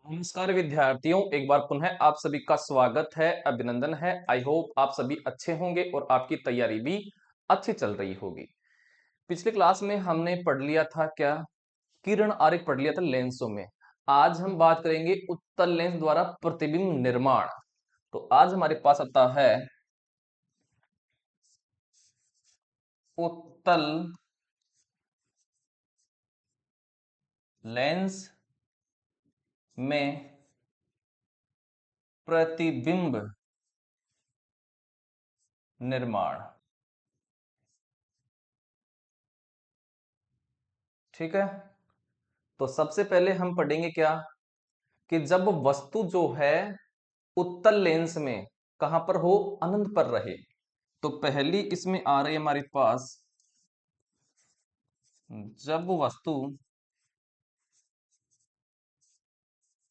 नमस्कार विद्यार्थियों, एक बार पुनः आप सभी का स्वागत है, अभिनंदन है। आई होप आप सभी अच्छे होंगे और आपकी तैयारी भी अच्छी चल रही होगी। पिछले क्लास में हमने पढ़ लिया था क्या? किरण आरेख पढ़ लिया था लेंसों में। आज हम बात करेंगे उत्तल लेंस द्वारा प्रतिबिंब निर्माण। तो आज हमारे पास आता है उत्तल लेंस में प्रतिबिंब निर्माण। ठीक है, तो सबसे पहले हम पढ़ेंगे क्या कि जब वस्तु जो है उत्तल लेंस में कहां पर हो, अनंत पर रहे। तो पहली इसमें आ रही है हमारे पास, जब वस्तु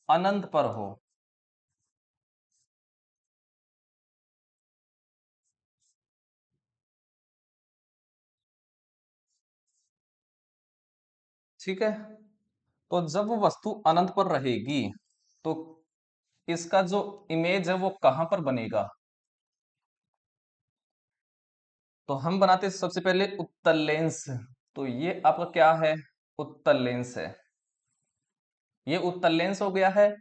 अनंत पर हो। ठीक है, तो जब वो वस्तु अनंत पर रहेगी तो इसका जो इमेज है वो कहां पर बनेगा। तो हम बनाते हैं सबसे पहले उत्तल लेंस। तो ये आपका क्या है? उत्तल लेंस है। ये उत्तल लेंस हो गया है।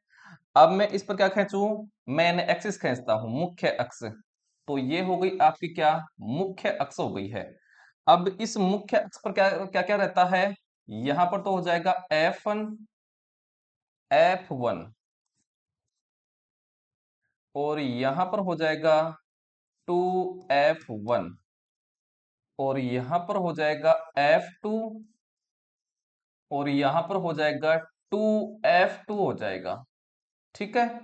अब मैं इस पर क्या खींचूं? मैन एक्सिस खींचता हूं, मुख्य अक्ष। तो ये हो गई आपकी क्या? मुख्य अक्ष हो गई है। अब इस मुख्य अक्ष पर क्या क्या क्या रहता है? यहां पर तो हो जाएगा F1 F1, और यहां पर हो जाएगा 2F1, और यहां पर हो जाएगा F2, और यहां पर हो जाएगा 2F2 हो जाएगा। ठीक है,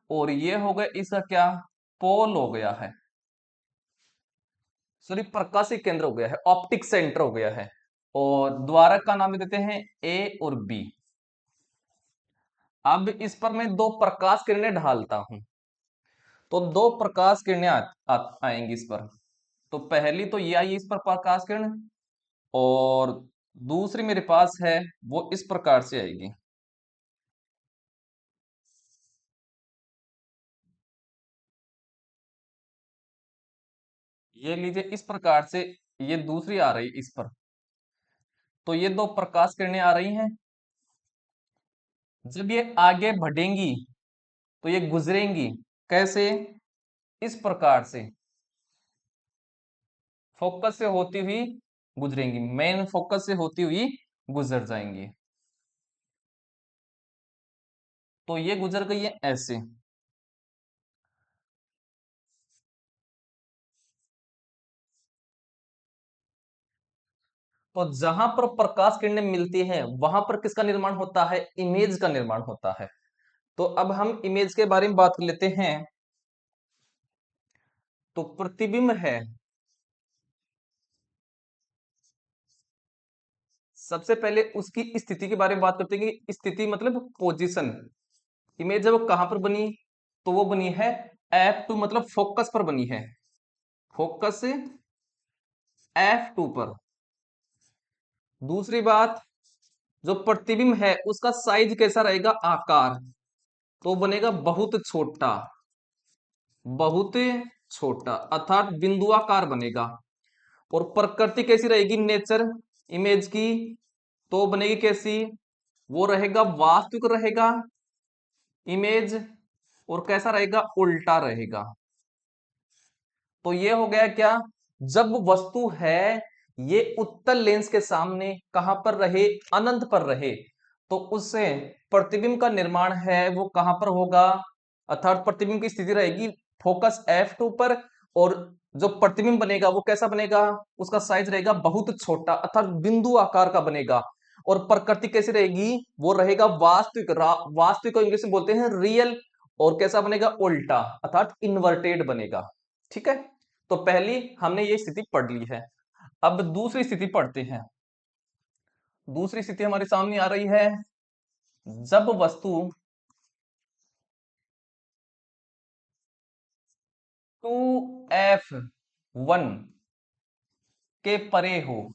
और ये हो गया इसका क्या? पोल हो गया है, सॉरी प्रकाशीय केंद्र हो गया है, ऑप्टिक सेंटर हो गया है। और द्वारक का नाम देते हैं ए और बी। अब इस पर मैं दो प्रकाश किरणें ढालता हूं, तो दो प्रकाश किरणें आएंगी इस पर। तो पहली तो ये आई इस पर प्रकाश किरण, और दूसरी मेरे पास है वो इस प्रकार से आएगी। ये लीजिए इस प्रकार से, ये दूसरी आ रही इस पर। तो ये दो प्रकाश किरणें आ रही हैं। जब ये आगे बढ़ेंगी तो ये गुजरेंगी कैसे? इस प्रकार से, फोकस से होती हुई गुजरेंगी, मेन फोकस से होती हुई गुजर जाएंगी। तो ये गुजर गई है ऐसे। तो जहां पर प्रकाश किरणें मिलती हैं वहां पर किसका निर्माण होता है? इमेज का निर्माण होता है। तो अब हम इमेज के बारे में बात कर लेते हैं। तो प्रतिबिंब है, सबसे पहले उसकी स्थिति के बारे में बात करते हैं कि स्थिति मतलब पोजीशन। इमेज है वो कहां पर बनी? तो वो बनी है F2, मतलब फोकस पर बनी है, फोकस F2 पर। दूसरी बात, जो प्रतिबिंब है उसका साइज कैसा रहेगा? आकार। तो बनेगा बहुत छोटा, बहुत छोटा, अर्थात बिंदुआकार बनेगा। और प्रकृति कैसी रहेगी? नेचर इमेज की तो बनेगी कैसी? वो रहेगा वास्तविक रहेगा इमेज, और कैसा रहेगा? उल्टा रहेगा। तो ये हो गया क्या? जब वस्तु है ये उत्तल लेंस के सामने कहां पर रहे? अनंत पर रहे, तो उससे प्रतिबिंब का निर्माण है वो कहां पर होगा? अर्थात प्रतिबिंब की स्थिति रहेगी फोकस F2 पर, और जो प्रतिबिंब बनेगा वो कैसा बनेगा? उसका साइज रहेगा बहुत छोटा, अर्थात बिंदु आकार का बनेगा। और प्रकृति कैसी रहेगी? वो रहेगा वास्तविक। वास्तविक को इंग्लिश में बोलते हैं रियल। और कैसा बनेगा? उल्टा, अर्थात इन्वर्टेड बनेगा। ठीक है, तो पहली हमने ये स्थिति पढ़ ली है। अब दूसरी स्थिति पढ़ते हैं। दूसरी स्थिति हमारे सामने आ रही है, जब वस्तु 2F1 के परे हो,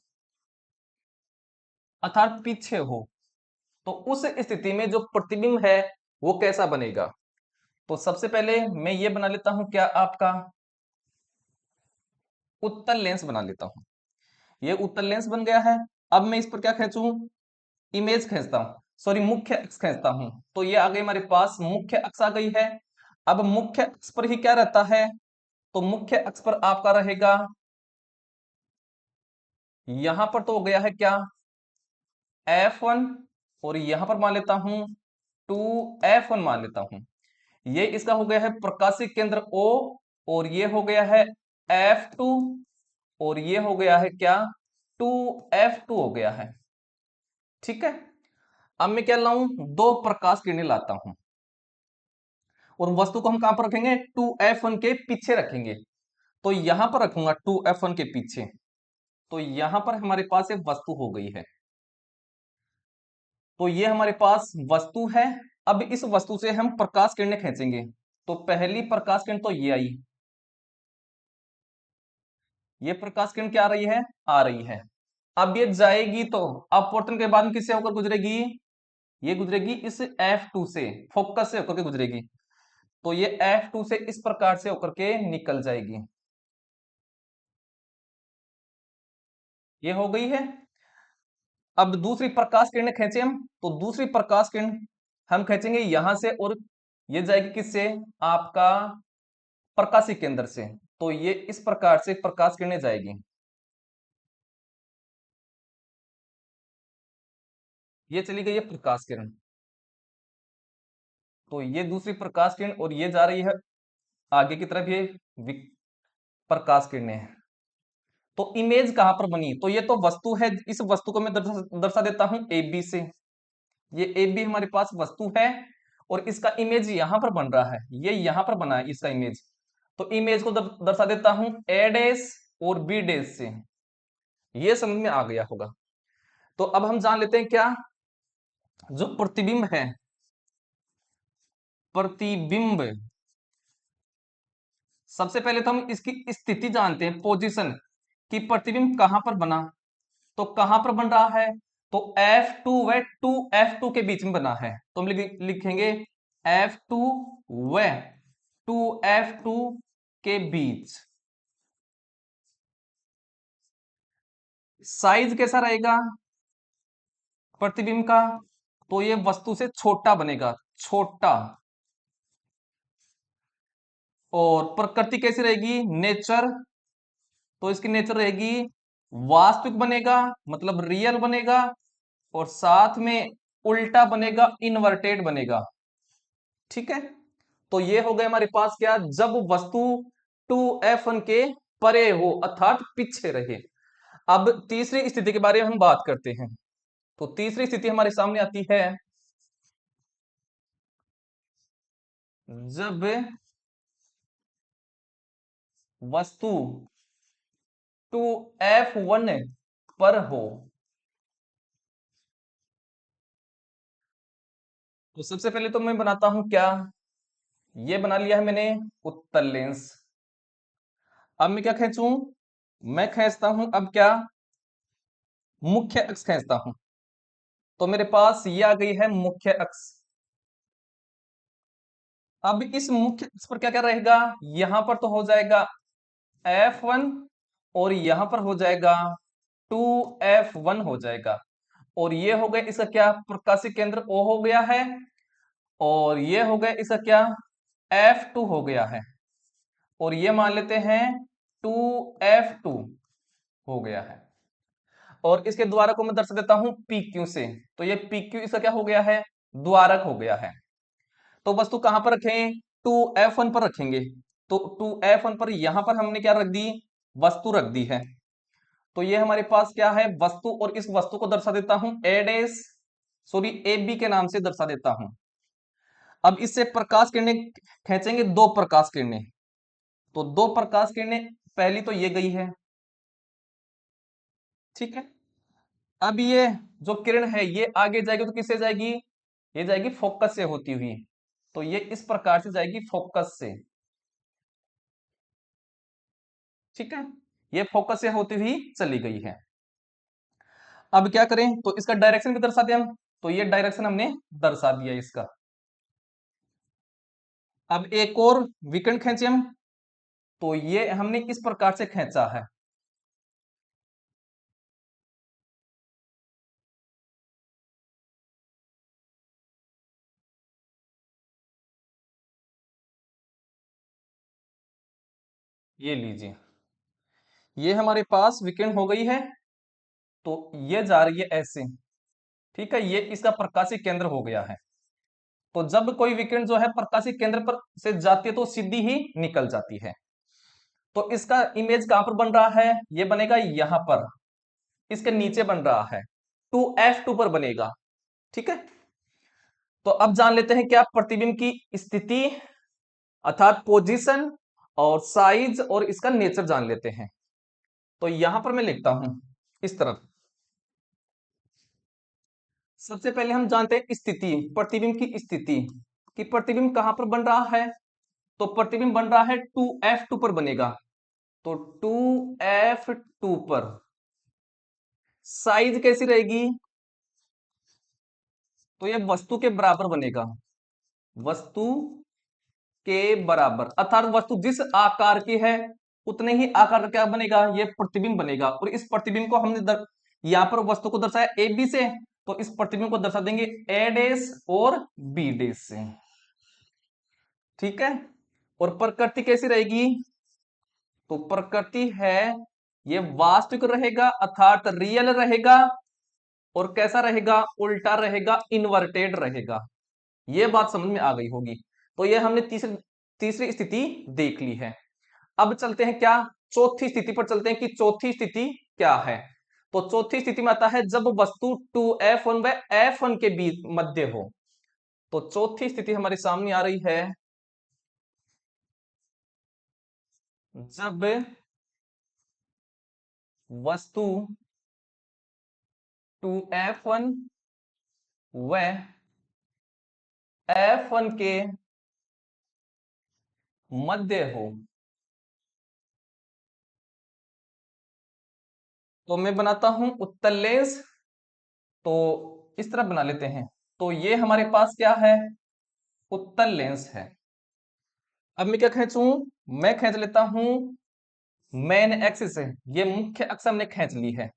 अर्थात पीछे हो। तो उस स्थिति में जो प्रतिबिंब है वो कैसा बनेगा? तो सबसे पहले मैं ये बना लेता हूं क्या, आपका उत्तल लेंस बना लेता हूं। ये उत्तल लेंस बन गया है। अब मैं इस पर क्या खींचूं, इमेज खींचता हूं, सॉरी मुख्य अक्ष खींचता हूं। तो ये आ गई हमारे पास, मुख्य अक्ष आ गई है। अब मुख्य अक्ष पर ही क्या रहता है, तो मुख्य अक्ष पर आपका रहेगा, यहां पर तो हो गया है क्या, F1, और यहां पर मान लेता हूं 2F1 मान लेता हूं। ये इसका हो गया है प्रकाशिक केंद्र O, और ये हो गया है F2, और ये हो गया है क्या, 2F2 हो गया है। ठीक है। अब मैं क्या लाऊं, दो प्रकाश किरणें लाता हूं, और वस्तु को हम कहां पर रखेंगे, 2F1 के पीछे रखेंगे। तो यहां पर रखूंगा 2F1 के पीछे। तो यहां पर हमारे पास एक वस्तु हो गई है। तो ये हमारे पास वस्तु है। अब इस वस्तु से हम प्रकाश किरणें खींचेंगे। तो पहली प्रकाश किरण तो ये आई, ये प्रकाश किरण क्या आ रही है, आ रही है। अब ये जाएगी तो अपवर्तन के बाद में किससे होकर गुजरेगी, ये गुजरेगी इस F2 से, फोकस से होकर के गुजरेगी। तो ये F2 से इस प्रकार से होकर के निकल जाएगी। ये हो गई है। अब दूसरी प्रकाश किरण खींचे हम, तो दूसरी प्रकाश किरण हम खींचेंगे यहां से, और ये जाएगी किससे, आपका प्रकाशी केंद्र से। तो ये इस प्रकार से प्रकाश किरणें जाएगी। ये चली गई है प्रकाश किरण। तो ये दूसरी प्रकाश किरण, और ये जा रही है आगे की तरफ, ये प्रकाश किरणें। तो इमेज कहां पर बनी, तो ये तो वस्तु है, इस वस्तु को मैं दर्शा देता हूं ए बी से। ये ए बी हमारे पास वस्तु है, और इसका इमेज यहां पर बन रहा है, ये यहां पर बना है इसका इमेज। तो इमेज को दर्शा देता हूं ए डैश और बी डैश से। ये समझ में आ गया होगा। तो अब हम जान लेते हैं क्या, जो प्रतिबिंब है, प्रतिबिंब, सबसे पहले तो हम इसकी स्थिति जानते हैं, पोजीशन, कि प्रतिबिंब कहां पर बना। तो कहां पर बन रहा है, तो F2 व 2F2 के बीच में बना है। तो हम लिखेंगे F2 व 2F2 के बीच। साइज कैसा रहेगा प्रतिबिंब का, तो ये वस्तु से छोटा बनेगा, छोटा। और प्रकृति कैसी रहेगी, नेचर, तो इसकी नेचर रहेगी वास्तविक बनेगा, मतलब रियल बनेगा, और साथ में उल्टा बनेगा, इनवर्टेड बनेगा। ठीक है। तो ये हो गए हमारे पास क्या, जब वस्तु 2F1 के परे हो, अर्थात पीछे रहे। अब तीसरी स्थिति के बारे में हम बात करते हैं। तो तीसरी स्थिति हमारे सामने आती है, जब वस्तु 2F1 पर हो। तो सबसे पहले तो मैं बनाता हूं क्या, ये बना लिया है मैंने उत्तल लेंस। अब मैं क्या खींचूं, मैं खींचता हूं अब क्या, मुख्य अक्ष खींचता हूं। तो मेरे पास ये आ गई है मुख्य अक्ष। अब इस मुख्य अक्ष पर क्या क्या रहेगा, यहां पर तो हो जाएगा F1, और यहां पर हो जाएगा 2F1 हो जाएगा। और ये हो गया इसका क्या, प्रकाशिक केंद्र O हो गया है। और ये हो गया इसका क्या, F2 हो गया है। और ये मान लेते हैं 2F2 हो गया है। और इसके द्वारक को मैं दर्शा देता हूं PQ से। तो ये PQ इसका क्या हो गया है, द्वारक हो गया है। तो वस्तु कहां पर रखें, 2F1 पर रखेंगे। तो 2F1 पर यहां पर हमने क्या रख दी, वस्तु रख दी है। तो ये हमारे पास क्या है, वस्तु, और इस वस्तु को दर्शा देता हूं ए डैश, सॉरी ए बी के नाम से दर्शा देता हूं। अब इससे प्रकाश किरणें खींचेंगे, दो प्रकाश किरणें। तो दो प्रकाश किरणें, पहली तो ये गई है। ठीक है। अब ये जो किरण है ये आगे जाएगी तो किससे जाएगी, ये जाएगी फोकस से होती हुई। तो ये इस प्रकार से जाएगी फोकस से। ठीक है। ये फोकस से होती हुई चली गई है। अब क्या करें, तो इसका डायरेक्शन भी दर्शा दें हम। तो ये डायरेक्शन हमने दर्शा दिया इसका। अब एक और विकर्ण खींचे हम, तो ये हमने इस प्रकार से खींचा है। ये लीजिए, ये हमारे पास विकर्ण हो गई है। तो ये जा रही है ऐसे, ठीक है, ये इसका प्रकाशीय केंद्र हो गया है। तो जब कोई विकिरण जो है प्रकाशीय केंद्र पर से जाती है तो सीधी ही निकल जाती है। तो इसका इमेज कहां पर बन रहा है, ये बनेगा यहां पर, इसके नीचे बन रहा है, 2f2 पर बनेगा। ठीक है, तो अब जान लेते हैं क्या, प्रतिबिंब की स्थिति अर्थात पोजीशन और साइज और इसका नेचर जान लेते हैं। तो यहां पर मैं लिखता हूं इस तरफ। सबसे पहले हम जानते हैं स्थिति, प्रतिबिंब की स्थिति, कि प्रतिबिंब कहां पर बन रहा है। तो प्रतिबिंब बन रहा है 2f2 पर बनेगा। तो 2f2 पर साइज कैसी रहेगी, तो ये वस्तु के बराबर बनेगा, वस्तु के बराबर, अर्थात वस्तु जिस आकार की है उतने ही आकार का क्या बनेगा, ये प्रतिबिंब बनेगा। और इस प्रतिबिंब को हमने यहां पर वस्तु को दर्शाया ए बी से, तो इस प्रतिबिंब को दर्शा देंगे ए डैश और बी डैश से। ठीक है, और प्रकृति कैसी रहेगी, तो प्रकृति है ये वास्तविक रहेगा अर्थात रियल रहेगा, और कैसा रहेगा, उल्टा रहेगा, इन्वर्टेड रहेगा। ये बात समझ में आ गई होगी। तो ये हमने तीसरी तीसरी स्थिति देख ली है। अब चलते हैं क्या, चौथी स्थिति पर चलते हैं कि चौथी स्थिति क्या है। तो चौथी स्थिति में आता है जब वस्तु 2f1 व f1 के बीच मध्य हो। तो चौथी स्थिति हमारे सामने आ रही है, जब वस्तु 2f1 व f1 के मध्य हो। तो मैं बनाता हूं उत्तल लेंस, तो इस तरह बना लेते हैं। तो ये हमारे पास क्या है, उत्तल लेंस है। अब मैं क्या खींचूं, मैं खींच लेता हूं मेन एक्सिस से, ये मुख्य अक्ष हमने खींच ली है।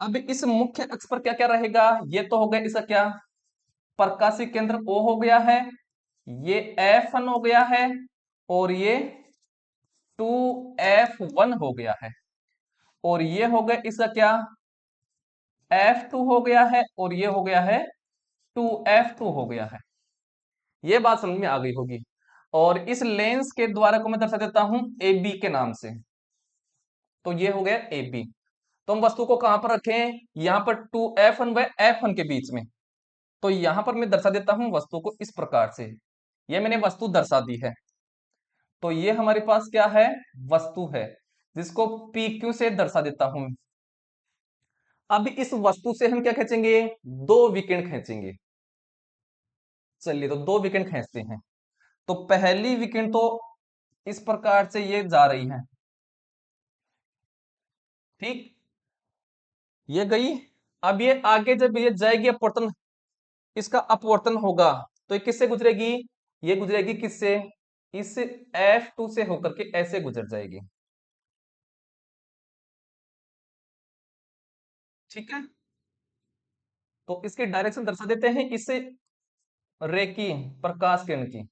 अब इस मुख्य अक्ष पर क्या क्या रहेगा, ये तो हो गया इसका क्या, प्रकाशीय केंद्र O हो गया है, ये F1 हो गया है, और ये 2F1 हो गया है, और ये हो गया इसका क्या, F2 हो गया है, और ये हो गया है 2F2 हो गया है। ये बात समझ में आ गई होगी। और इस लेंस के द्वारा को मैं दर्शा देता हूं ए बी के नाम से। तो ये हो गया ए बी। तो हम वस्तु को कहां पर रखें, यहां पर 2f1 व f1 के बीच में। तो यहां पर मैं दर्शा देता हूं वस्तु को इस प्रकार से, ये मैंने वस्तु दर्शा दी है। तो ये हमारे पास क्या है, वस्तु है, जिसको पी क्यू से दर्शा देता हूं। अब इस वस्तु से हम क्या खींचेंगे, दो विकिरण खींचेंगे। चलिए, तो दो विकिरण खींचते हैं। तो पहली विकिरण तो इस प्रकार से ये जा रही है, ठीक, ये गई। अब ये आगे जब ये जाएगी अपवर्तन, इसका अपवर्तन होगा, तो ये किससे गुजरेगी, ये गुजरेगी किससे, इस F2 से होकर के ऐसे गुजर जाएगी। ठीक है, तो इसके डायरेक्शन दर्शा देते हैं इससे रे की, प्रकाश किरण की।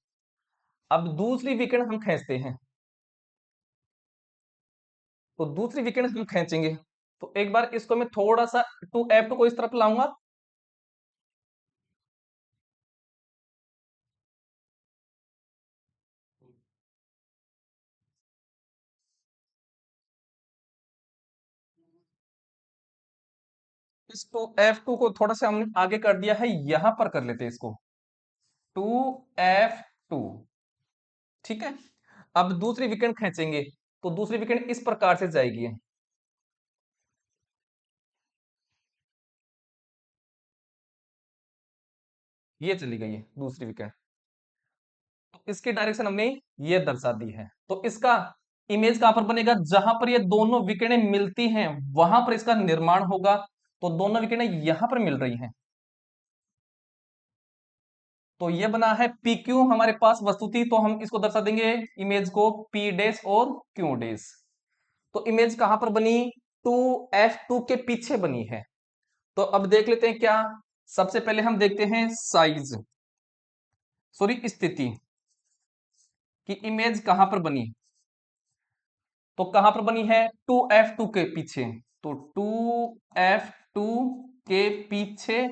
अब दूसरी विकिरण हम खींचते हैं, तो दूसरी विकिरण हम खींचेंगे। तो एक बार इसको मैं थोड़ा सा 2F2 को इस तरफ लाऊंगा, इसको F2 को थोड़ा सा हमने आगे कर दिया है, यहां पर कर लेते हैं इसको 2F2। ठीक है, अब दूसरी विकेंड खींचेंगे, तो दूसरी विकेंड इस प्रकार से जाएगी, ये चली गई है दूसरी विकेंड। तो इसकी डायरेक्शन हमने ये दर्शा दी है। तो इसका इमेज कहां पर बनेगा, जहां पर ये दोनों विकेंडें मिलती हैं वहां पर इसका निर्माण होगा। तो दोनों विकेंडें यहां पर मिल रही हैं, तो ये बना है पी क्यू हमारे पास वस्तु थी, तो हम इसको दर्शा देंगे इमेज को पी डैश और क्यू डैश। तो इमेज कहां पर बनी, 2F2 के पीछे बनी है। तो अब देख लेते हैं क्या, सबसे पहले हम देखते हैं साइज, सॉरी स्थिति कि इमेज कहां पर बनी। तो कहां पर बनी है, 2F2 के पीछे। तो 2F2 के पीछे,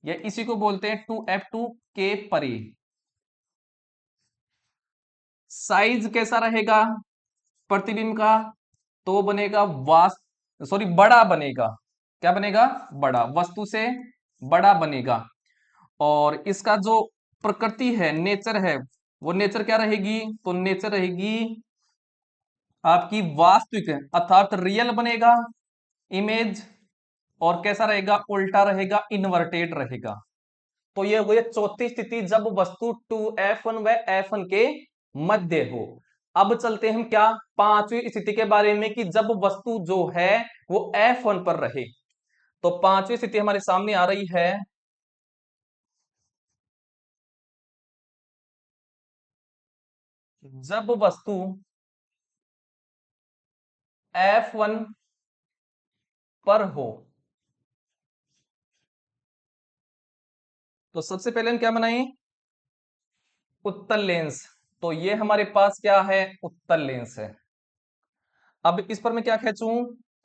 या इसी को बोलते हैं 2F2 के परे। साइज कैसा रहेगा प्रतिबिंब का, तो बनेगा वास्त सॉरी बड़ा बनेगा। क्या बनेगा, बड़ा, वस्तु से बड़ा बनेगा। और इसका जो प्रकृति है, नेचर है, वो नेचर क्या रहेगी, तो नेचर रहेगी आपकी वास्तविक, अर्थात रियल बनेगा इमेज। और कैसा रहेगा, उल्टा रहेगा, इन्वर्टेड रहेगा। तो ये हो गई चौथी स्थिति, जब वस्तु 2F1 व F1 के मध्य हो। अब चलते हैं हम क्या, पांचवी स्थिति के बारे में, कि जब वस्तु जो है वो F1 पर रहे। तो पांचवी स्थिति हमारे सामने आ रही है, जब वस्तु F1 पर हो। तो सबसे पहले हम क्या बनाएं, उत्तल लेंस। तो ये हमारे पास क्या है, उत्तल लेंस है। अब इस पर मैं क्या खींचूं,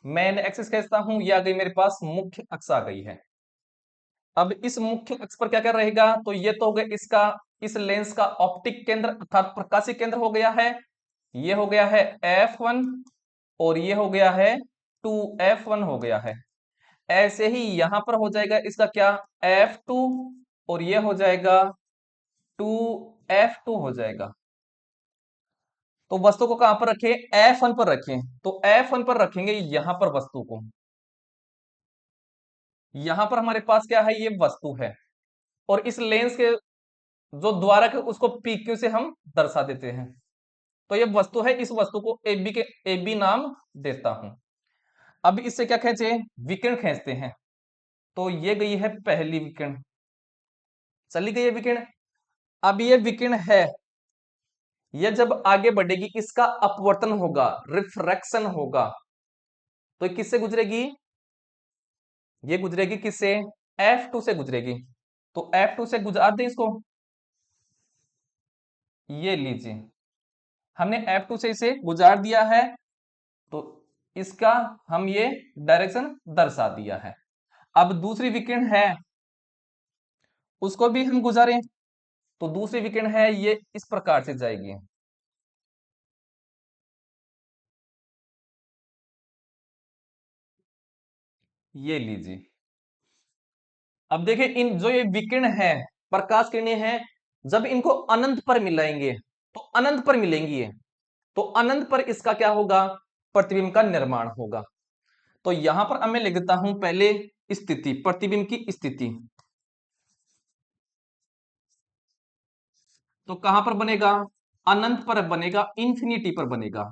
मेन एक्सिस खींचता हूं, ये आ गई मेरे पास मुख्य अक्ष आ गई है। अब इस मुख्य अक्ष पर क्या क्या रहेगा, तो ये तो हो गया इसका, इस लेंस का ऑप्टिक केंद्र अर्थात प्रकाशीय केंद्र हो गया है। ये हो गया है F1 और ये हो गया है 2F1 हो गया है। ऐसे ही यहां पर हो जाएगा इसका क्या, F2 और ये हो जाएगा 2F2 हो जाएगा। तो वस्तु को कहां पर रखें, F1 पर रखें। तो F1 पर रखेंगे यहां पर वस्तु को, यहां पर हमारे पास क्या है, ये वस्तु है। और इस लेंस के जो द्वारक है उसको PQ से हम दर्शा देते हैं। तो ये वस्तु है, इस वस्तु को AB नाम देता हूं। अब इससे क्या खींचे, विकिरण खींचते हैं। तो ये गई है पहली विकिरण, चली गई है विकिरण। अब ये विकिरण है, ये जब आगे बढ़ेगी इसका अपवर्तन होगा, रिफ्रैक्शन होगा। तो ये किससे गुजरेगी, ये गुजरेगी किससे, F2 से गुजरेगी। तो F2 से गुजार दे इसको, ये लीजिए हमने F2 से इसे गुजार दिया है। तो इसका हम ये डायरेक्शन दर्शा दिया है। अब दूसरी विकिरण है, उसको भी हम गुजारें। तो दूसरी विकिरण है, ये इस प्रकार से जाएगी, ये लीजिए। अब देखिए इन जो ये विकिरण है, प्रकाश किरणें हैं, जब इनको अनंत पर मिलाएंगे तो अनंत पर मिलेंगी ये, तो अनंत पर इसका क्या होगा, प्रतिबिंब का निर्माण होगा। तो यहां पर अब मैं लिख देता हूं पहले स्थिति, प्रतिबिंब की स्थिति। तो कहां पर बनेगा, अनंत पर बनेगा, इंफिनिटी पर बनेगा।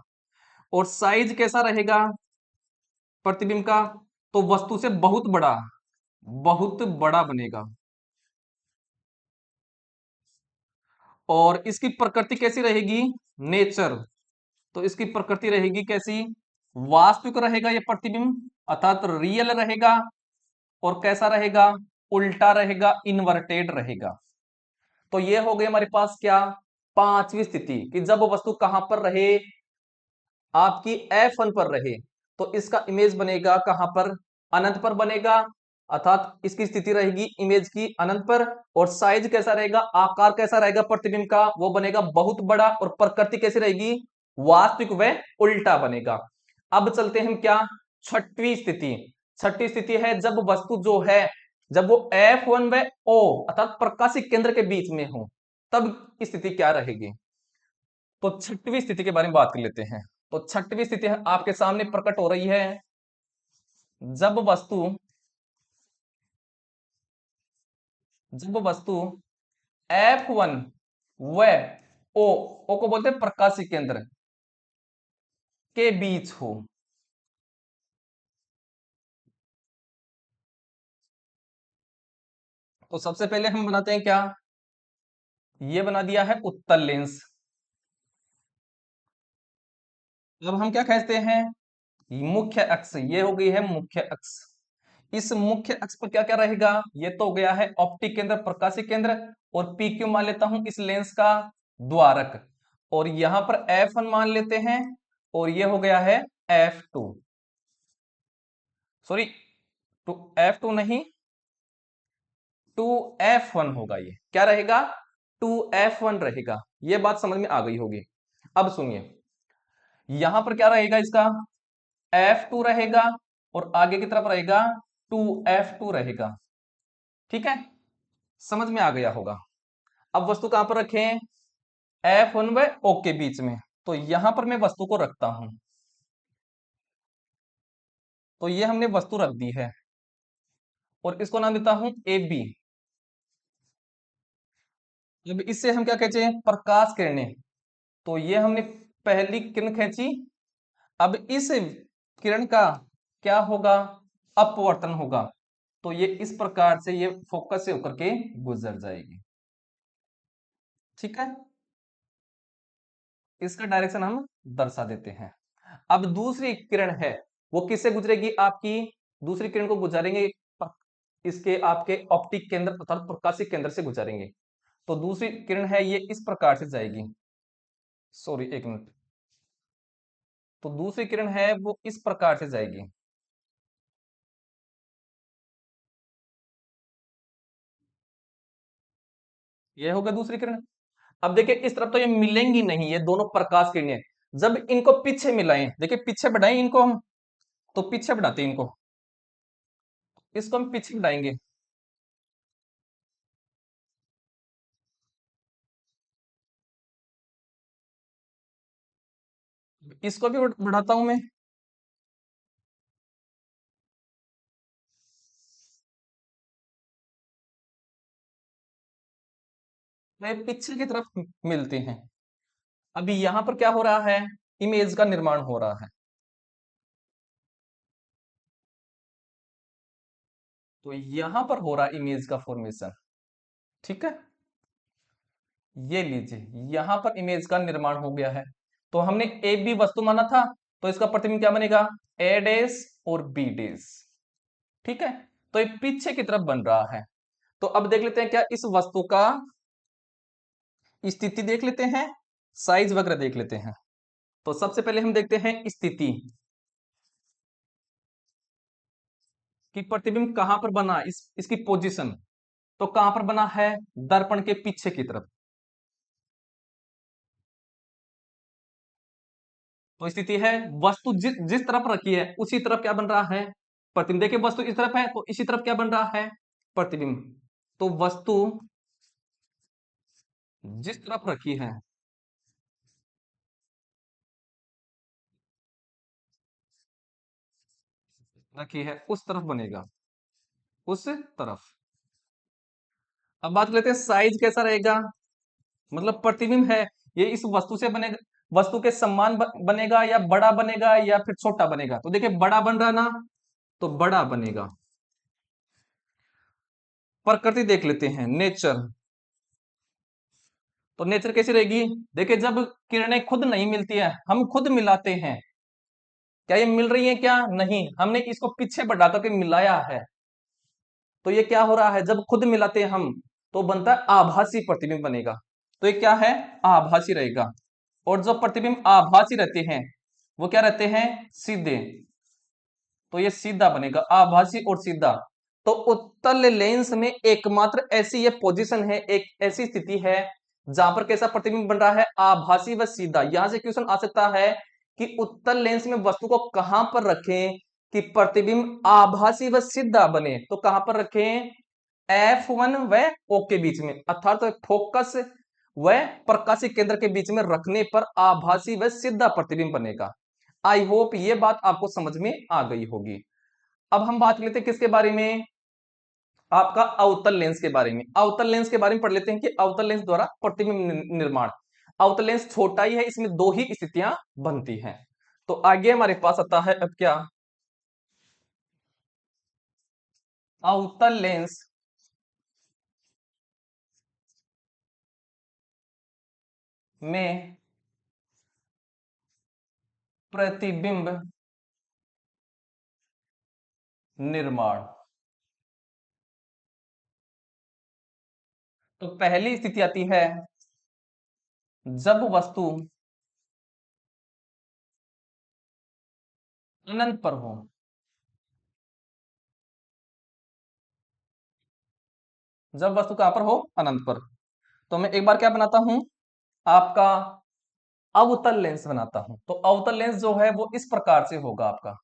और साइज कैसा रहेगा प्रतिबिंब का, तो वस्तु से बहुत बड़ा, बहुत बड़ा बनेगा। और इसकी प्रकृति कैसी रहेगी, नेचर। तो इसकी प्रकृति रहेगी कैसी, वास्तविक रहेगा ये प्रतिबिंब, अर्थात रियल रहेगा। और कैसा रहेगा, उल्टा रहेगा, इन्वर्टेड रहेगा। तो ये हो गई हमारे पास क्या, पांचवी स्थिति, कि जब वस्तु कहां पर रहे, आपकी F1 पर रहे। तो इसका इमेज बनेगा कहां पर, अनंत पर बनेगा। अर्थात इसकी स्थिति रहेगी इमेज की अनंत पर। और साइज कैसा रहेगा, आकार कैसा रहेगा प्रतिबिंब का, वो बनेगा बहुत बड़ा। और प्रकृति कैसी रहेगी, वास्तविक व उल्टा बनेगा। अब चलते हैं हम क्या, छठवीं स्थिति। छठी स्थिति है जब वस्तु जो है, जब वो F1 व O अर्थात प्रकाशीय केंद्र के बीच में हो, तब स्थिति क्या रहेगी। तो छठवीं स्थिति के बारे में बात कर लेते हैं। तो छठवीं स्थिति आपके सामने प्रकट हो रही है, जब वस्तु, जब वस्तु F1 व O को बोलते हैं प्रकाशीय केंद्र के बीच हो। तो सबसे पहले हम बनाते हैं क्या, ये बना दिया है उत्तल लेंस। अब हम क्या कहते हैं, मुख्य अक्ष, ये हो गई है मुख्य अक्ष। इस मुख्य अक्ष पर क्या क्या रहेगा, ये तो हो गया है ऑप्टिक केंद्र, प्रकाशीय केंद्र, और पी क्यू मान लेता हूं इस लेंस का द्वारक, और यहां पर F1 मान लेते हैं, और ये हो गया है F2, सॉरी, टू F2 नहीं, 2F1 होगा। ये क्या रहेगा, 2F1 रहेगा। ये बात समझ में आ गई होगी। अब सुनिए, यहां पर क्या रहेगा इसका, F2 रहेगा, और आगे की तरफ रहेगा 2F2 रहेगा। ठीक है, समझ में आ गया होगा। अब वस्तु कहां पर रखें, F1 व O के बीच में। तो यहां पर मैं वस्तु को रखता हूं, तो ये हमने वस्तु रख दी है, और इसको नाम देता हूं ए बी। अब इससे हम क्या कहते हैं, प्रकाश किरणें। तो ये हमने पहली किरण खींची, अब इस किरण का क्या होगा, अपवर्तन होगा। तो ये इस प्रकार से ये फोकस से होकर के गुजर जाएगी। ठीक है, इसका डायरेक्शन हम दर्शा देते हैं। अब दूसरी किरण है, वो किससे गुजरेगी, आपकी दूसरी किरण को गुजारेंगे इसके आपके ऑप्टिक केंद्र अर्थात प्रकाशिक केंद्र से गुजारेंगे। तो दूसरी किरण है ये इस प्रकार से जाएगी, सॉरी एक मिनट, तो दूसरी किरण है वो इस प्रकार से जाएगी। ये होगा दूसरी किरण। अब देखिए इस तरफ तो ये मिलेंगी नहीं, ये दोनों प्रकाश किरणें। जब इनको पीछे मिलाएं, देखिए पीछे बढ़ाएं इनको हम, तो पीछे बढ़ाते हैं इनको, इसको हम पीछे बढ़ाएंगे, इसको भी बढ़ाता हूं मैं पीछे की तरफ मिलते हैं। अभी यहां पर क्या हो रहा है, इमेज का निर्माण हो रहा है। तो यहां पर हो रहा है इमेज का फॉर्मेशन। ठीक है, ये लीजिए यहां पर इमेज का निर्माण हो गया है। तो हमने ए बी वस्तु माना था, तो इसका प्रतिबिंब क्या बनेगा, ए डैश और बी डैश। ठीक है, तो ये पीछे की तरफ बन रहा है। तो अब देख लेते हैं क्या इस वस्तु का स्थिति देख लेते हैं, साइज वगैरह देख लेते हैं। तो सबसे पहले हम देखते हैं स्थिति कि प्रतिबिंब कहां पर बना, इसकी पोजीशन। तो कहां पर बना है, दर्पण के पीछे की तरफ। तो स्थिति है, वस्तु जिस जिस तरफ रखी है उसी तरफ क्या बन रहा है, प्रतिबिंब। देखिए वस्तु इस तरफ है, तो इसी तरफ क्या बन रहा है, प्रतिबिंब। तो वस्तु जिस तरफ रखी है उस तरफ बनेगा, उस तरफ। अब बात लेते हैं साइज कैसा रहेगा, मतलब प्रतिबिंब है, ये इस वस्तु से बनेगा, वस्तु के समान बनेगा, या बड़ा बनेगा, या फिर छोटा बनेगा। तो देखिए बड़ा बन रहा ना, तो बड़ा बनेगा। प्रकृति देख लेते हैं, नेचर। तो नेचर कैसी रहेगी, देखिए जब किरणें खुद नहीं मिलती है, हम खुद मिलाते हैं, क्या ये मिल रही है, क्या नहीं, हमने इसको पीछे बढ़ा करके मिलाया है। तो ये क्या हो रहा है, जब खुद मिलाते हैं हम, तो बनता है आभासी प्रतिबिंब बनेगा। तो ये क्या है, आभासी रहेगा। और जो प्रतिबिंब आभासी रहते हैं वो क्या रहते हैं, सीधे। तो ये सीधा बनेगा, आभासी और सीधा। तो उत्तल लेंस में एकमात्र ऐसी ये पोजीशन है, एक ऐसी स्थिति है जहां पर कैसा प्रतिबिंब बन रहा है, आभासी व सीधा। यहां से क्वेश्चन आ सकता है कि उत्तल लेंस में वस्तु को कहां पर रखें कि प्रतिबिंब आभासी व सीधा बने। तो कहां पर रखें, F1 व O के बीच में, अर्थात तो फोकस व प्रकाशिक केंद्र के बीच में रखने पर आभासी व सीधा प्रतिबिंब बनेगा। आई होप ये बात आपको समझ में आ गई होगी। अब हम बात लेते हैं किसके बारे में, आपका अवतल लेंस के बारे में। अवतल लेंस के बारे में पढ़ लेते हैं कि अवतल लेंस द्वारा प्रतिबिंब निर्माण। अवतल लेंस छोटा ही है, इसमें दो ही स्थितियां बनती हैं। तो आगे हमारे पास आता है अब क्या, अवतल लेंस में प्रतिबिंब निर्माण। तो पहली स्थिति आती है जब वस्तु अनंत पर हो। जब वस्तु कहां पर हो? अनंत पर। तो मैं एक बार क्या बनाता हूं, आपका अवतल लेंस बनाता हूं। तो अवतल लेंस जो है वो इस प्रकार से होगा आपका।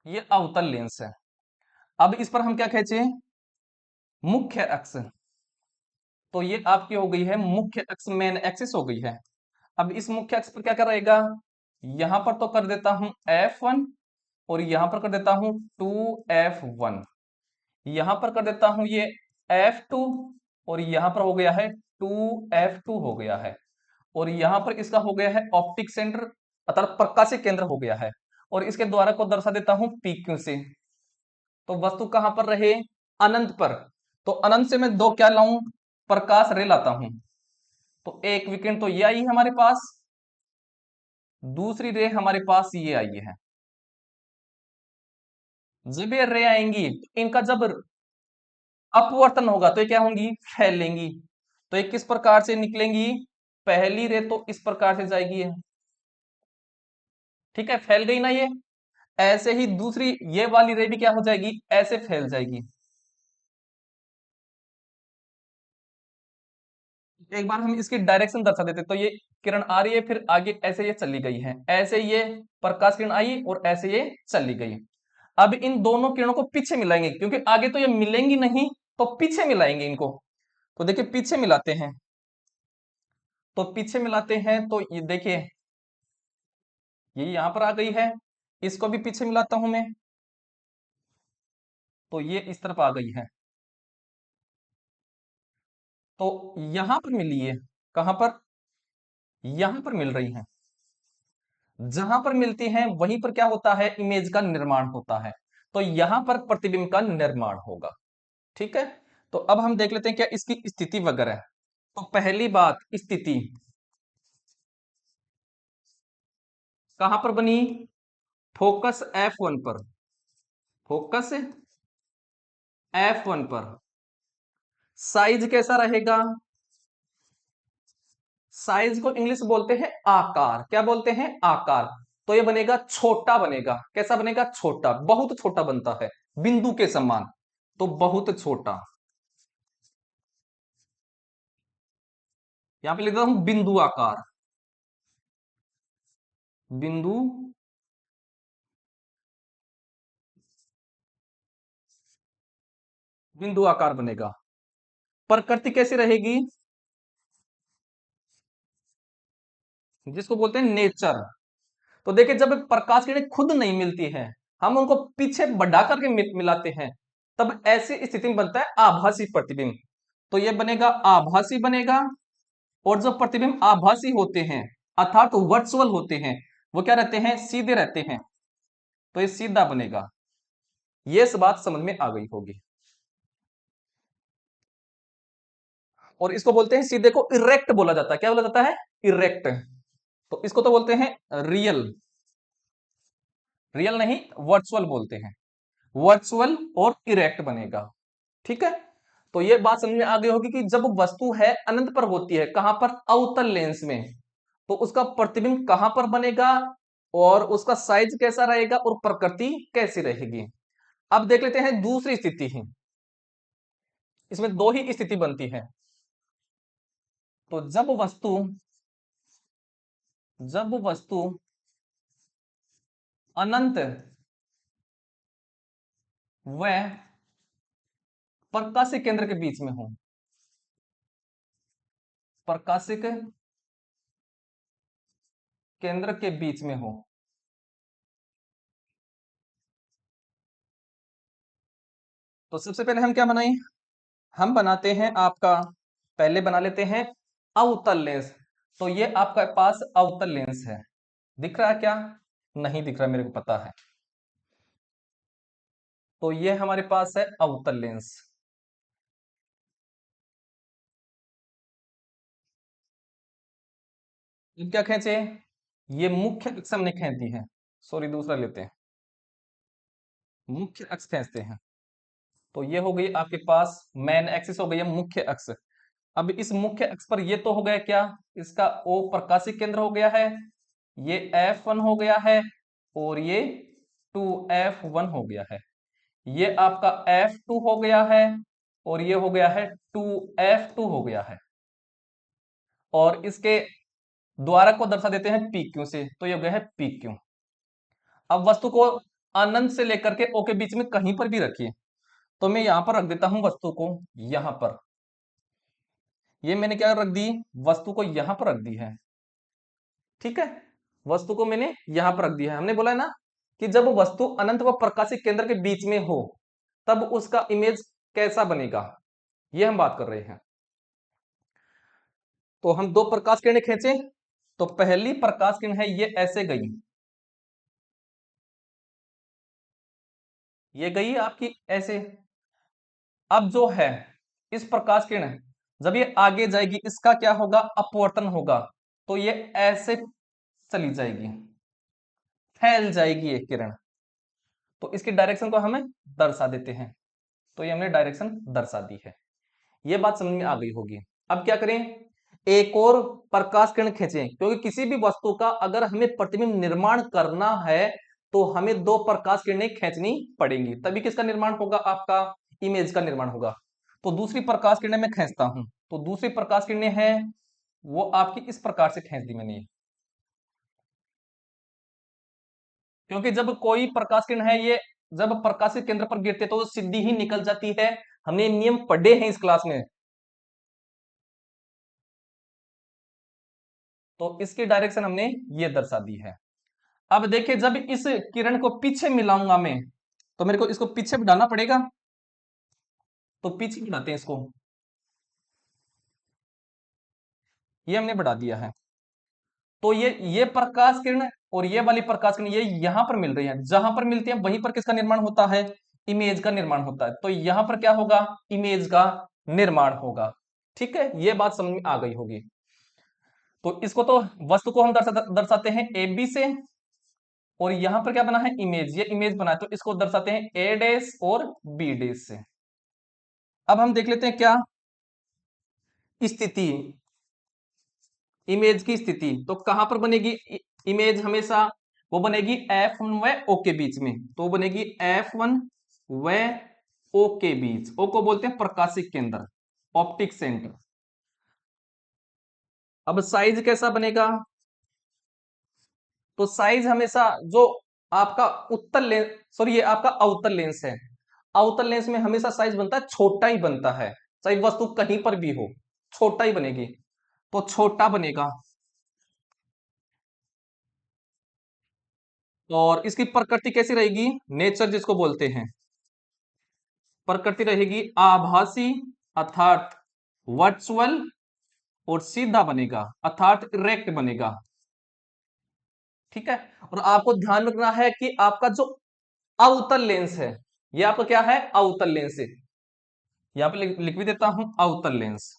ये अवतल लेंस है। अब इस पर हम क्या खींचे? मुख्य अक्ष। तो ये आपकी हो गई है मुख्य अक्ष, मेन एक्सिस हो गई है। अब इस मुख्य अक्ष पर क्या कर रहेगा? यहां पर तो कर देता हूं F1, और यहां पर कर देता हूं 2F1। यहां पर कर देता हूं ये F2, और यहां पर हो गया है 2F2 हो गया है। और यहां पर इसका हो गया है ऑप्टिक सेंटर, अर्थात प्रकाशीय केंद्र हो गया है। और इसके द्वारा को दर्शा देता हूं PQ से। तो वस्तु कहां पर रहे? अनंत पर। तो अनंत से मैं दो क्या लाऊं? प्रकाश रे लाता हूं। तो एक विकिरण तो ये आई हमारे पास, दूसरी रे हमारे पास ये आई है। जब ये रे आएंगी तो इनका जब अपवर्तन होगा तो ये क्या होंगी? फैलेंगी। तो ये किस प्रकार से निकलेंगी? पहली रे तो इस प्रकार से जाएगी ये, ठीक है, फैल गई ना ये। ऐसे ही दूसरी ये वाली रे भी क्या हो जाएगी? ऐसे फैल जाएगी। एक बार हम इसकी डायरेक्शन दर्शा देते, तो ये किरण आ रही है, फिर आगे ऐसे ये चली गई है, ऐसे ये प्रकाश किरण आई और ऐसे ये चली गई। अब इन दोनों किरणों को पीछे मिलाएंगे, क्योंकि आगे तो ये मिलेंगी नहीं, तो पीछे मिलाएंगे इनको। तो देखिए पीछे मिलाते हैं। तो पीछे मिलाते हैं तो ये देखिए, ये यहां पर आ गई है। इसको भी पीछे मिलाता हूं मैं, तो ये इस तरफ आ गई है। तो यहां पर मिली है। कहां पर? यहां पर मिल रही है। जहां पर मिलती हैं वहीं पर क्या होता है? इमेज का निर्माण होता है। तो यहां पर प्रतिबिंब का निर्माण होगा। ठीक है। तो अब हम देख लेते हैं क्या इसकी स्थिति वगैरह। तो पहली बात, स्थिति कहां पर बनी? फोकस F1 पर। फोकस F1 पर। साइज कैसा रहेगा? साइज को इंग्लिश बोलते हैं आकार। क्या बोलते हैं? आकार। तो ये बनेगा छोटा बनेगा। कैसा बनेगा? छोटा, बहुत छोटा बनता है, बिंदु के समान। तो बहुत छोटा। यहां पे लिख देता हूं बिंदु आकार। बिंदु बिंदु आकार बनेगा। प्रकृति कैसी रहेगी? जिसको बोलते हैं नेचर। तो देखिए जब प्रकाश किरणें खुद नहीं मिलती हैं, हम उनको पीछे बढ़ा करके मिलाते हैं, तब ऐसी स्थिति में बनता है आभासी प्रतिबिंब। तो ये बनेगा आभासी बनेगा। और जो प्रतिबिंब आभासी होते हैं, अर्थात वर्चुअल होते हैं, वो क्या रहते हैं? सीधे रहते हैं। तो ये सीधा बनेगा। ये सब बात समझ में आ गई होगी। और इसको बोलते हैं सीधे को इरेक्ट बोला जाता है। क्या बोला जाता है? इरेक्ट। तो इसको तो बोलते हैं रियल। रियल नहीं, वर्चुअल बोलते हैं। वर्चुअल और इरेक्ट बनेगा। ठीक है। तो ये बात समझ में आ गई होगी कि जब वस्तु है अनंत पर होती है, कहां पर? अवतल लेंस में, तो उसका प्रतिबिंब कहां पर बनेगा, और उसका साइज कैसा रहेगा, और प्रकृति कैसी रहेगी। अब देख लेते हैं दूसरी स्थिति ही। इसमें दो ही स्थिति बनती है। तो जब वस्तु अनंत व प्रकाशिक केंद्र के बीच में हो। प्रकाशिक केंद्र के बीच में हो। तो सबसे पहले हम क्या बनाएं? हम बनाते हैं आपका, पहले बना लेते हैं अवतल लेंस। तो ये आपका पास अवतल लेंस है। दिख रहा है क्या? नहीं दिख रहा, मेरे को पता है। तो ये हमारे पास है अवतल लेंस। अब क्या खींचे, ये मुख्य अक्ष हमने खींच दी है, सॉरी दूसरा लेते हैं, मुख्य अक्ष खींचते हैं। तो ये हो गई आपके पास मेन एक्सिस हो गई है मुख्य अक्ष। अब इस मुख्य अक्ष पर ये तो हो गया क्या, इसका ओ प्रकाशिक केंद्र हो गया है, ये F1 हो गया है और ये 2F1 हो गया है, ये आपका F2 हो गया है और ये हो गया है 2F2 हो गया है, और इसके द्वारक को दर्शा देते हैं PQ से, तो ये हो गया है PQ। अब वस्तु को अनंत से लेकर के O के बीच में कहीं पर भी रखिए, तो मैं यहां पर रख देता हूं वस्तु को, यहां पर, ये मैंने क्या रख दी, वस्तु को यहां पर रख दी है, ठीक है, वस्तु को मैंने यहां पर रख दिया है। हमने बोला है ना कि जब वस्तु अनंत व प्रकाशिक केंद्र के बीच में हो तब उसका इमेज कैसा बनेगा, ये हम बात कर रहे हैं। तो हम दो प्रकाश किरणें खींचे, तो पहली प्रकाश किरण है ये ऐसे गई, ये गई आपकी ऐसे। अब जो है इस प्रकाश किरण जब ये आगे जाएगी इसका क्या होगा, अपवर्तन होगा, तो ये ऐसे चली जाएगी, फैल जाएगी ये किरण, तो इसकी डायरेक्शन को हमें दर्शा देते हैं, तो ये हमने डायरेक्शन दर्शा दी है। ये बात समझ में आ गई होगी। अब क्या करें, एक और प्रकाश किरण खींचें, क्योंकि किसी भी वस्तु का अगर हमें प्रतिबिंब निर्माण करना है तो हमें दो प्रकाश किरणें खींचनी पड़ेंगी, तभी किसका निर्माण होगा, आपका इमेज का निर्माण होगा। तो दूसरी प्रकाश किरणें मैं खींचता हूं, तो दूसरी प्रकाश किरणें हैं वो आपकी इस प्रकार से खींच दी मैंने, क्योंकि जब कोई प्रकाश किरण है ये जब प्रकाशित केंद्र पर गिरते तो सीधी ही निकल जाती है, हमने नियम पढ़े हैं इस क्लास में। तो इसकी डायरेक्शन हमने ये दर्शा दी है। अब देखिए जब इस किरण को पीछे मिलाऊंगा मैं, तो मेरे को इसको पीछे बढ़ाना पड़ेगा, तो पीछे बढ़ाते हैं इसको, ये हमने बढ़ा दिया है। तो ये प्रकाश किरण और ये वाली प्रकाश किरण ये यहां पर मिल रही है, जहां पर मिलती है वहीं पर किसका निर्माण होता है, इमेज का निर्माण होता है, तो यहां पर क्या होगा, इमेज का निर्माण होगा। ठीक है, ये बात समझ में आ गई होगी। तो इसको तो वस्तु को हम दर्शाते हैं ए बी से, और यहां पर क्या बना है, इमेज, ये इमेज बना है, तो इसको दर्शाते हैं ए डैश और बी डैश से। अब हम देख लेते हैं क्या स्थिति, इमेज की स्थिति तो कहां पर बनेगी, इमेज हमेशा वो बनेगी F1 व O के बीच में, तो बनेगी F1 व O के बीच, O को बोलते हैं प्रकाशिक केंद्र, ऑप्टिक सेंटर। अब साइज कैसा बनेगा, तो साइज हमेशा जो आपका उत्तल लेंस, सॉरी ये आपका अवतल लेंस है, अवतल लेंस में हमेशा साइज बनता है छोटा ही बनता है, चाहे वस्तु कहीं पर भी हो छोटा ही बनेगी, तो छोटा बनेगा। और इसकी प्रकृति कैसी रहेगी, नेचर जिसको बोलते हैं, प्रकृति रहेगी आभासी अर्थात वर्चुअल, और सीधा बनेगा अर्थात इरेक्ट बनेगा। ठीक है, और आपको ध्यान रखना है कि आपका जो अवतल लेंस है, ये आपका क्या है, अवतल लेंस है, यहां पे लिख भी देता हूं अवतल लेंस,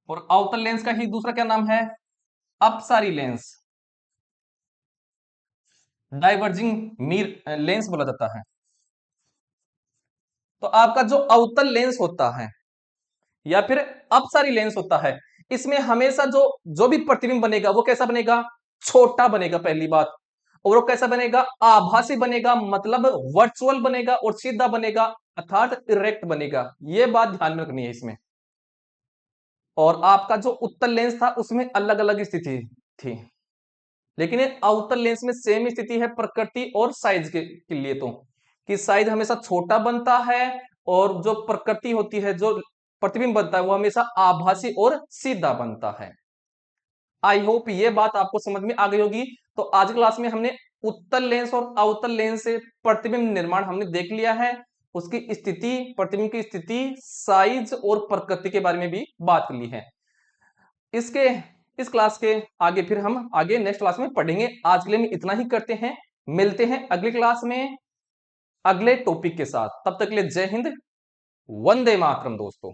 और अवतल लेंस का ही दूसरा क्या नाम है, अपसारी लेंस, डाइवर्जिंग मिर लेंस बोला जाता है। तो आपका जो अवतल लेंस होता है या फिर अपसारी लेंस होता है, इसमें हमेशा जो जो भी प्रतिबिंब बनेगा वो कैसा बनेगा, छोटा बनेगा पहली बात, और वो कैसा बनेगा, आभासी बनेगा, मतलब वर्चुअल बनेगा, और सीधा बनेगा अर्थात इरेक्ट बनेगा, ये बात ध्यान में रखनी है इसमें। और आपका जो उत्तल लेंस था उसमें अलग अलग स्थिति थी, लेकिन ये अवतल लेंस में सेम स्थिति है प्रकृति और साइज के लिए, तो कि साइज हमेशा छोटा बनता है, और जो प्रकृति होती है, जो प्रतिबिंब बनता है वो हमेशा आभासी और सीधा बनता है। आई होप ये बात आपको समझ में आ गई होगी। तो आज की क्लास में हमने उत्तल लेंस और अवतल लेंस से प्रतिबिंब निर्माण हमने देख लिया है, उसकी स्थिति, प्रतिबिंब की स्थिति, साइज और प्रकृति के बारे में भी बात कर ली है। इसके इस क्लास के आगे फिर हम आगे नेक्स्ट क्लास में पढ़ेंगे। आज के लिए हम इतना ही करते हैं, मिलते हैं अगली क्लास में अगले टॉपिक के साथ, तब तक के लिए जय हिंद, वंदे मातरम दोस्तों।